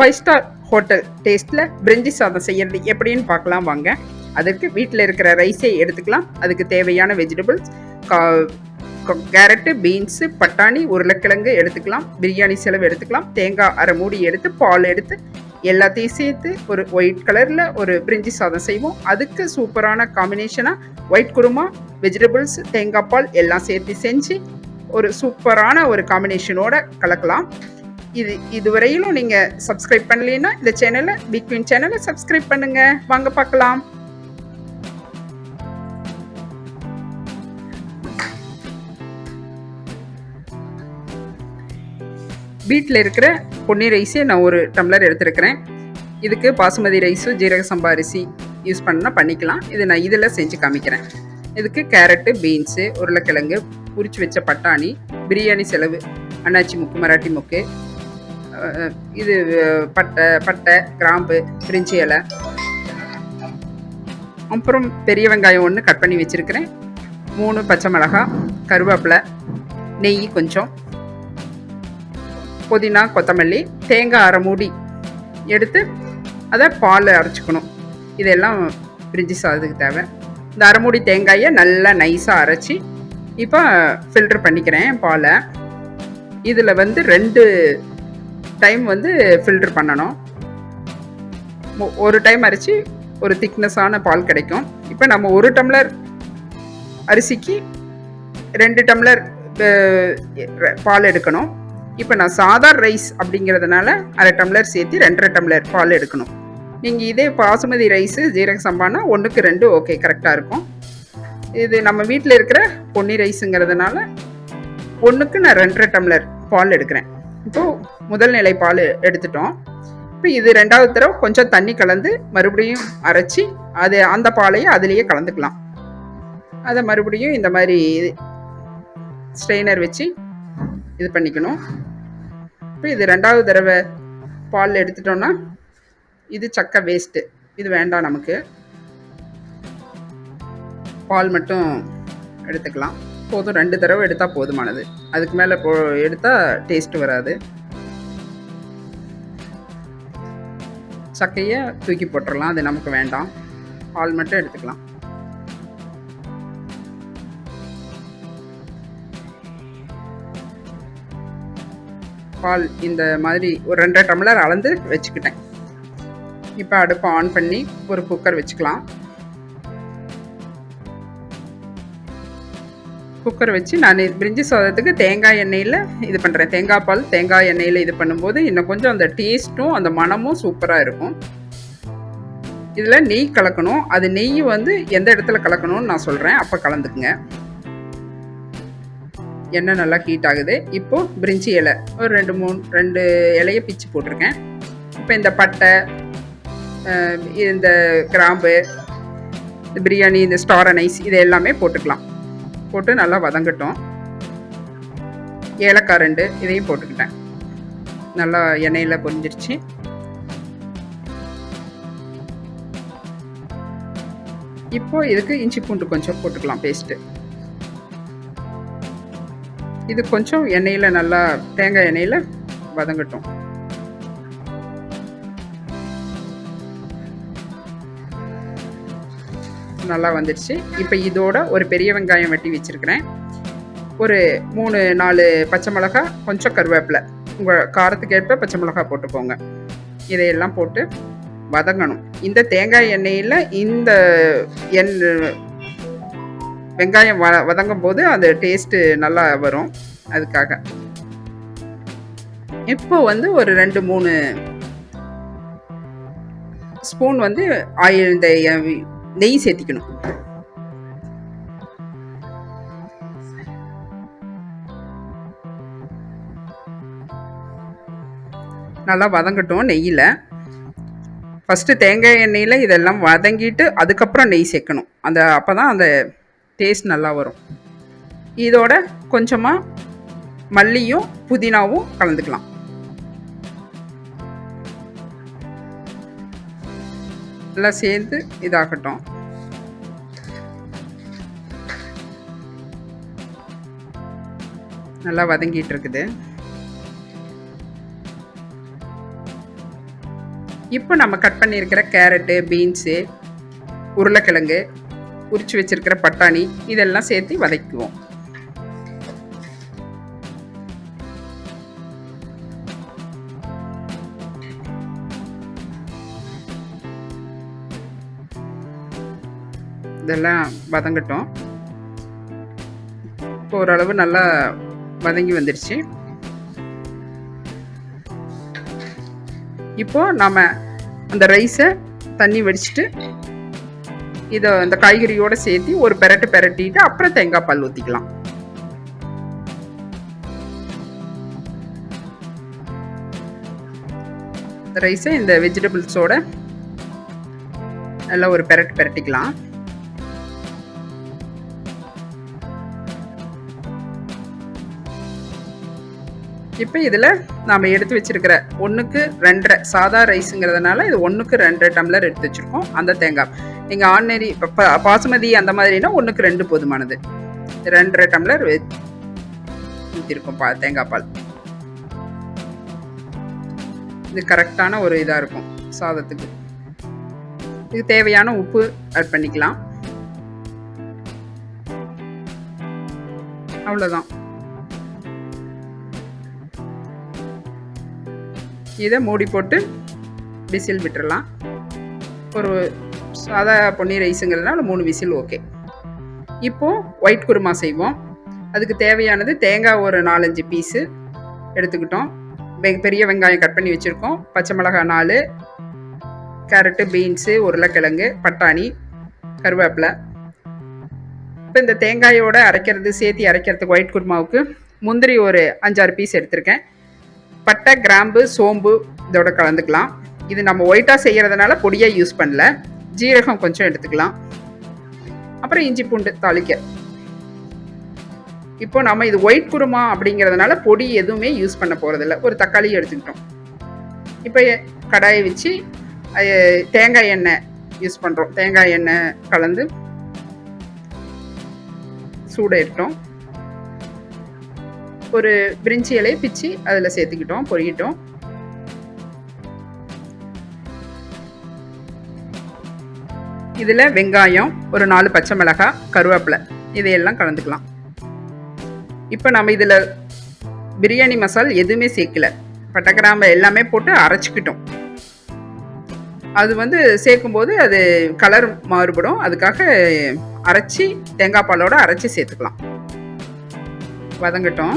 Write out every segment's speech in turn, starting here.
Five star hotel டேஸ்ட்டில் பிரிஞ்சி சாதம் செய்கிறது எப்படின்னு பார்க்கலாம் வாங்க. அதுக்கு வீட்டில் இருக்கிற ரைஸை எடுத்துக்கலாம். அதுக்கு தேவையான வெஜிடபிள்ஸ் கேரட்டு, பீன்ஸு, பட்டாணி, உருளைக்கிழங்கு எடுத்துக்கலாம். பிரியாணி செலவு எடுத்துக்கலாம். தேங்காய் அரை மூடி எடுத்து பால் எடுத்து எல்லாத்தையும் சேர்த்து ஒரு ஒயிட் கலரில் ஒரு பிரிஞ்சி சாதம் செய்வோம். அதுக்கு சூப்பரான காம்பினேஷனாக ஒயிட் குருமா, வெஜிடபிள்ஸ், தேங்காய் பால் எல்லாம் சேர்த்து செஞ்சு ஒரு சூப்பரான ஒரு காம்பினேஷனோட கலக்கலாம். இதுவரையிலும் நீங்கள் சப்ஸ்கிரைப் பண்ணலைன்னா இந்த சேனலை, பிக் குயின் சேனலை சப்ஸ்கிரைப் பண்ணுங்கள். வாங்க பார்க்கலாம். வீட்டில் இருக்கிற பொன்னி ரைஸே நான் ஒரு டம்ளர் எடுத்துருக்கிறேன். இதுக்கு பாசுமதி ரைஸும் ஜீரக சம்பா அரிசி யூஸ் பண்ணால் பண்ணிக்கலாம். இது நான் இதில் செஞ்சு காமிக்கிறேன். இதுக்கு கேரட்டு, பீன்ஸு, உருளைக்கிழங்கு, உரிச்சு வச்ச பட்டாணி, பிரியாணி செலவு அன்னாச்சி முக்கு, மராட்டி முக்கு, இது பட்டை, கிராம்பு, பிரிஞ்சி இலை, அப்புறம் பெரிய வெங்காயம் ஒன்று கட் பண்ணி வச்சுருக்கிறேன், 3 பச்சை மிளகாய், கருவேப்பிலை, நெய் கொஞ்சம், புதினா, கொத்தமல்லி, தேங்காய் அரை மூடி எடுத்து அதை பால் அரைச்சிக்கணும். இதெல்லாம் பிரிஞ்சி சாதத்துக்கு தேவை. இந்த அரை மூடி தேங்காயை நல்லா நைஸாக அரைச்சி இப்போ ஃபில்டர் பண்ணிக்கிறேன் பாலை. இதில் 2 டைம் ஃபில்டர் பண்ணணும். ஒரு டைம் அரைச்சி ஒரு திக்னஸான பால் கிடைக்கும். இப்போ நம்ம 1 டம்ளர் அரிசிக்கு 2 டம்ளர் பால் எடுக்கணும். இப்போ நான் சாதாரண ரைஸ் அப்படிங்கிறதுனால அரை டம்ளர் சேர்த்து 2.5 டம்ளர் பால் எடுக்கணும். நீங்கள் இதே பாசுமதி ரைஸு ஜீரக சம்பானா 1க்கு 2 ஓகே, கரெக்டாக இருக்கும். இது நம்ம வீட்டில் இருக்கிற பொன்னி ரைஸுங்கிறதுனால 1க்கு நான் 2.5 டம்ளர் பால் எடுக்கிறேன். இப்போது முதல் நிலை பால் எடுத்துட்டோம். இப்போ இது 2வது தடவை கொஞ்சம் தண்ணி கலந்து மறுபடியும் அரைச்சி அந்த பாலையும் அதுலேயே கலந்துக்கலாம். அதை மறுபடியும் இந்த மாதிரி ஸ்ட்ரெயினர் வச்சு இது பண்ணிக்கணும். இப்போ இது 2வது தடவை பால் எடுத்துட்டோன்னா இது சக்கை வேஸ்ட்டு, இது வேண்டாம். நமக்கு பால் மட்டும் எடுத்துக்கலாம். போதும், 2 தடவை எடுத்தால் போதுமானது. அதுக்கு மேலே எடுத்தால் டேஸ்ட்டு வராது. சக்கையை தூக்கி போட்டுடலாம், அது நமக்கு வேண்டாம். பால் மட்டும் எடுத்துக்கலாம். பால் இந்த மாதிரி ஒரு 2.5 டம்ளர் அளந்து வச்சுக்கிட்டேன். இப்போ அடுப்பை ஆன் பண்ணி ஒரு குக்கர் வச்சுக்கலாம். குக்கர் வச்சு நான் பிரிஞ்சி சாதத்துக்கு தேங்காய் எண்ணெயில் இது பண்ணுறேன். தேங்காய் பால் தேங்காய் எண்ணெயில் இது பண்ணும்போது இன்னும் கொஞ்சம் அந்த டேஸ்ட்டும் அந்த மணமும் சூப்பராக இருக்கும். இதில் நெய் கலக்கணும். அது நெய் எந்த இடத்துல கலக்கணும்னு நான் சொல்கிறேன், அப்போ கலந்துக்குங்க. எண்ணெய் நல்லா ஹீட் ஆகுது. இப்போது பிரிஞ்சி இலை ஒரு 2 இலையை பிச்சு போட்டிருக்கேன். இப்போ இந்த பட்டை, இந்த கிராம்பு, இந்த பிரியாணி, இந்த ஸ்டார் அனைஸ் இது எல்லாமே போட்டுக்கலாம். போட்டு நல்லா வதங்கட்டும். ஏலக்காய் 2 இதையும் போட்டுக்கிட்டேன். நல்லா எண்ணெயில் பொரிஞ்சிருச்சு. இப்போது இதுக்கு இஞ்சி பூண்டு கொஞ்சம் போட்டுக்கலாம் பேஸ்ட்டு. இது கொஞ்சம் எண்ணெயில் நல்லா தேங்காய் எண்ணெயில் வதங்கட்டும். நல்லா வந்துடுச்சு. இப்போ இதோட ஒரு பெரிய வெங்காயம் வெட்டி வச்சுருக்கிறேன். ஒரு 3-4 பச்சை மிளகாய், கொஞ்சம் கருவேப்பிலை, உங்கள் காரத்துக்கு ஏற்ப பச்சை மிளகாய் போட்டுக்கோங்க. இதையெல்லாம் போட்டு வதங்கணும். இந்த தேங்காய் எண்ணெயில் இந்த வெங்காயம் வதங்கும் போது அந்த டேஸ்ட்டு நல்லா வரும். அதுக்காக இப்போ ஒரு 2-3 ஸ்பூன் ஆயில், இந்த நெய் சேர்த்திக்கணும். நல்லா வதங்கட்டும் நெய்யில். ஃபஸ்ட்டு தேங்காய் எண்ணெயில் இதெல்லாம் வதங்கிட்டு அதுக்கப்புறம் நெய் சேர்க்கணும். அப்போ தான் அந்த டேஸ்ட் நல்லா வரும். இதோட கொஞ்சமாக மல்லியும் புதினாவும் கலந்துக்கலாம். எல்லாம் சேர்ந்து இதாகட்டும். நல்லா வதங்கிட்டு இருக்குது. இப்போ நம்ம கட் பண்ணியிருக்கிற கேரட்டு, பீன்ஸு, உருளைக்கிழங்கு, உரிச்சு வச்சிருக்கிற பட்டாணி இதெல்லாம் சேர்த்து வதக்குவோம். இதெல்லாம் வதங்கட்டும். இப்போ ஓரளவு நல்லா வதங்கி வந்துருச்சு. இப்போ நம்ம அந்த ரைஸை தண்ணி வடிச்சிட்டு இதை அந்த காய்கறியோடு சேர்த்து ஒரு பெரட்டிட்டு அப்புறம் தேங்காய் பால் ஊற்றிக்கலாம். இந்த ரைஸை இந்த வெஜிடபிள்ஸோட நல்லா ஒரு பெரட்டிக்கலாம். இப்போ இதில் நாம் எடுத்து வச்சிருக்கிற 1க்கு 2.5 சாதா ரைஸுங்கிறதுனால இது 1க்கு 2 டம்ளர் எடுத்து வச்சுருக்கோம். அந்த தேங்காய் நீங்கள் ஆர்டினரி பாசுமதி அந்த மாதிரினா 1க்கு 2 போதுமானது. 2.5 டம்ளர் ஊற்றிருக்கோம் தேங்காய் பால். இது கரெக்டான ஒரு இதாக இருக்கும் சாதத்துக்கு. இது தேவையான உப்பு ஆட் பண்ணிக்கலாம். அவ்வளோதான். இதை மூடி போட்டு விசில் விட்டுறலாம். ஒரு சாதா பொன்னி ரைஸுங்கிறதுனால 3 விசில் ஓகே. இப்போது ஒயிட் குருமா செய்வோம். அதுக்கு தேவையானது தேங்காய் ஒரு 4-5 பீஸு எடுத்துக்கிட்டோம். பெரிய வெங்காயம் கட் பண்ணி வச்சுருக்கோம். பச்சை மிளகாய் 4, கேரட்டு, பீன்ஸு, உருளைக்கிழங்கு, பட்டாணி, கருவேப்பிலை. இப்போ இந்த தேங்காயோடு சேர்த்து அரைக்கிறதுக்கு ஒயிட் குருமாவுக்கு முந்திரி ஒரு 5-6 பீஸ் எடுத்திருக்கேன். பட்டை, கிராம்பு, சோம்பு இதோட கலந்துக்கலாம். இது நம்ம ஒயிட்டாக செய்கிறதுனால பொடியாக யூஸ் பண்ணல. ஜீரகம் கொஞ்சம் எடுத்துக்கலாம். அப்புறம் இஞ்சி பூண்டு தாளிக்க. இப்போ நம்ம இது ஒயிட் குருமா அப்படிங்கிறதுனால பொடி எதுவுமே யூஸ் பண்ண போகிறதில்ல. ஒரு தக்காளி எடுத்துக்கிட்டோம். இப்போ கடாயை வச்சு தேங்காய் எண்ணெய் யூஸ் பண்ணுறோம். தேங்காய் எண்ணெய் கலந்து சூடாயிட்டோம். ஒரு பிரிஞ்சி இலையை பிச்சு அதில் சேர்த்துக்கிட்டோம், பொரியிட்டோம். இதில் வெங்காயம், ஒரு 4 பச்சை மிளகாய், கருவேப்பிலை இதையெல்லாம் கலந்துக்கலாம். இப்போ நம்ம இதில் பிரியாணி மசாலா எதுவுமே சேர்க்கல. பட்டை, கிராம்பு எல்லாமே போட்டு அரைச்சிக்கிட்டோம். அது சேர்க்கும்போது அது கலர் மாறுபடும். அதுக்காக அரைச்சி தேங்காய் பாலோட அரைச்சி சேர்த்துக்கலாம். வதங்கட்டும்.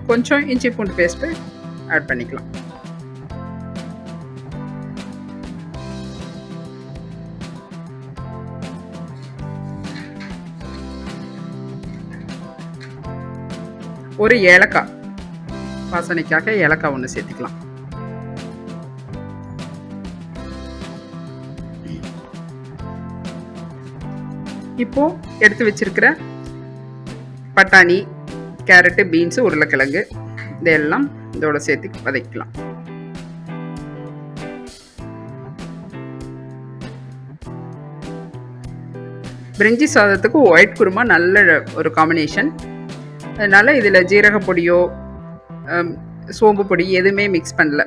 கொஞ்சம் இஞ்சி பூண்டு பேஸ்ட்டு ஆட் பண்ணிக்கலாம். ஒரு ஏலக்காய், வாசனைக்காக ஏலக்காய் 1 சேர்த்துக்கலாம். இப்போ எடுத்து வச்சிருக்கிற பட்டாணி, கேரட்டு, பீன்ஸு, உருளைக்கிழங்கு இதெல்லாம் இதோட சேர்த்து வதக்கலாம். பிரிஞ்சி சாதத்துக்கு ஒயிட் குருமா நல்ல ஒரு காம்பினேஷன். அதனால் இதில் ஜீரக பொடியோ சோம்பு பொடி எதுவுமே மிக்ஸ் பண்ணல,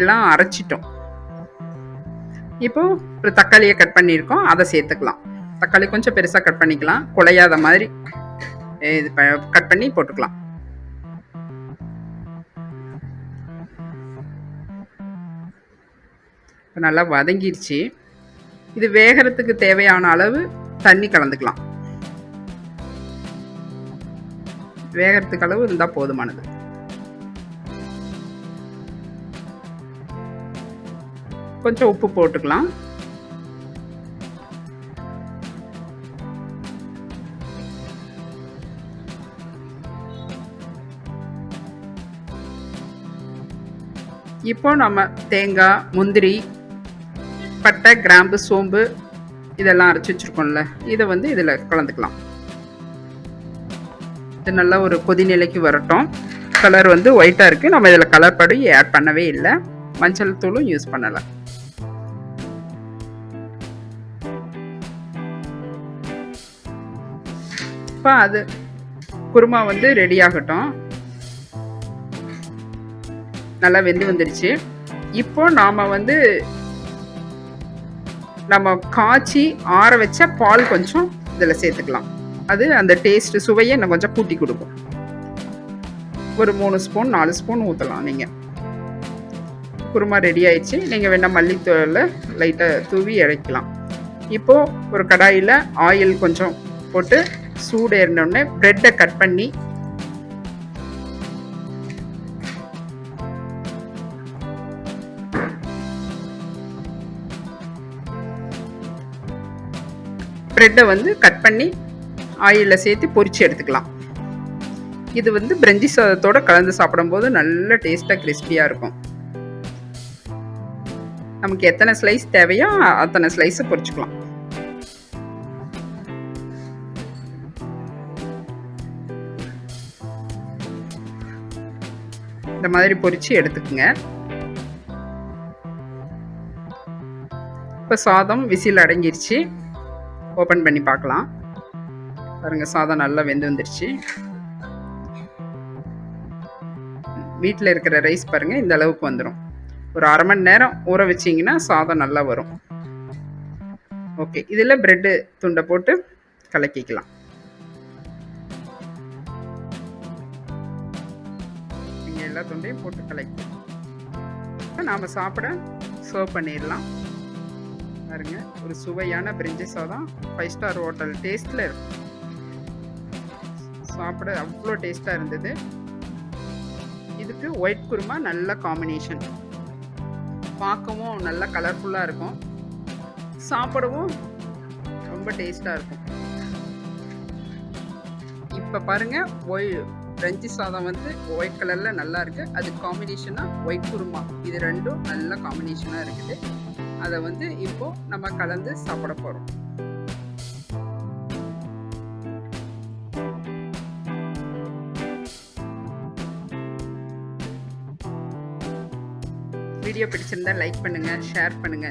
எல்லாம் அரைச்சிட்டோம். இப்போது ஒரு தக்காளியை கட் பண்ணியிருக்கோம், அதை சேர்த்துக்கலாம். தக்காளி கொஞ்சம் பெருசாக கட் பண்ணிக்கலாம், குழையாத மாதிரி இது கட் பண்ணி போட்டுக்கலாம். இப்போ நல்லா வதங்கிடுச்சு. இது வேகிறதுக்கு தேவையான அளவு தண்ணி கலந்துக்கலாம். வேகிறதுக்கு அளவு இருந்தால் போதுமானது. கொஞ்சம் உப்பு போட்டுக்கலாம். இப்போ நம்ம தேங்காய், முந்திரி, பட்டை, கிராம்பு, சோம்பு இதெல்லாம் அரைச்சி வச்சுருக்கோம்ல, இதை இதில் கலந்துக்கலாம். இது நல்லா ஒரு கொதிநிலைக்கு வரட்டும். கலர் ஒயிட்டாக இருக்குது. நம்ம இதில் கலர் படி ஆட் பண்ணவே இல்லை. மஞ்சள் தூளும் யூஸ் பண்ணலை. இப்போ அது குருமா வந்து ரெடி ஆகட்டும். நல்லா வெந்து வந்துடுச்சு. இப்போ நாம் வந்து நம்ம காய்ச்சி ஆற வச்ச பால் கொஞ்சம் இதில் சேர்த்துக்கலாம். அது அந்த டேஸ்ட்டு சுவையை இன்னும் கொஞ்சம் கூட்டி கொடுக்கும். ஒரு 3 ஸ்பூன் 4 ஸ்பூன் ஊற்றலாம் நீங்கள். குருமா ரெடி ஆயிடுச்சு. நீங்கள் வேணால் மல்லித்தூளை லைட்டாக தூவி இறக்கலாம். இப்போது ஒரு கடாயில் ஆயில் கொஞ்சம் போட்டு சூடு ஏறினோடனே ப்ரெட்டை கட் பண்ணி ப்ரெட்டை வந்து கட் பண்ணி ஆயிலில் சேர்த்து பொரித்து எடுத்துக்கலாம். இது வந்து பிரெஞ்சி சாதத்தோடு கலந்து சாப்பிடும்போது நல்ல டேஸ்ட்டாக கிறிஸ்பியாக இருக்கும். நமக்கு எத்தனை ஸ்லைஸ் தேவையோ அத்தனை ஸ்லைஸை பொரிச்சுக்கலாம். இந்த மாதிரி பொரிச்சு எடுத்துக்குங்க. இப்போ சாதம் விசில் அடங்கிருச்சு. ஓப்பன் பண்ணி பார்க்கலாம். பாருங்கள், சாதம் நல்லா வெந்து வந்துருச்சு. வீட்டில் இருக்கிற ரைஸ் பாருங்கள் இந்த அளவுக்கு வந்துடும். ஒரு அரை மணி நேரம் ஊற வச்சிங்கன்னா சாதம் நல்லா வரும். ஓகே, இதில் ப்ரெட்டு துண்டை போட்டு கலக்கிக்கலாம். நீங்கள் எல்லா துண்டையும் போட்டு கலக்கிக்கலாம். இப்போ நாம் சாப்பிட சர்வ் பண்ணிடலாம். பாருங்க, ஒரு சுவையான பிரிஞ்சி சாதம் 5 ஸ்டார் ஹோட்டல் டேஸ்ட்டில் இருக்கும். சாப்பிட அவ்வளோ டேஸ்ட்டாக இருந்தது. இதுக்கு ஒயிட் குருமா நல்ல காம்பினேஷன். பார்க்கவும் நல்லா கலர்ஃபுல்லாக இருக்கும், சாப்பிடவும் ரொம்ப டேஸ்ட்டாக இருக்கும். இப்போ பாருங்கள், பிரெஞ்சி சாதம் வந்து ஒயிட் கலரில் நல்லா இருக்குது. அது காம்பினேஷனாக ஒயிட் குருமா, இது ரெண்டும் நல்ல காம்பினேஷனாக இருக்குது. அதை வந்து இப்போது நம்ம கலந்து சாப்பிட போகிறோம். வீடியோ பிடிச்சிருந்தா லைக் பண்ணுங்கள், ஷேர் பண்ணுங்கள்,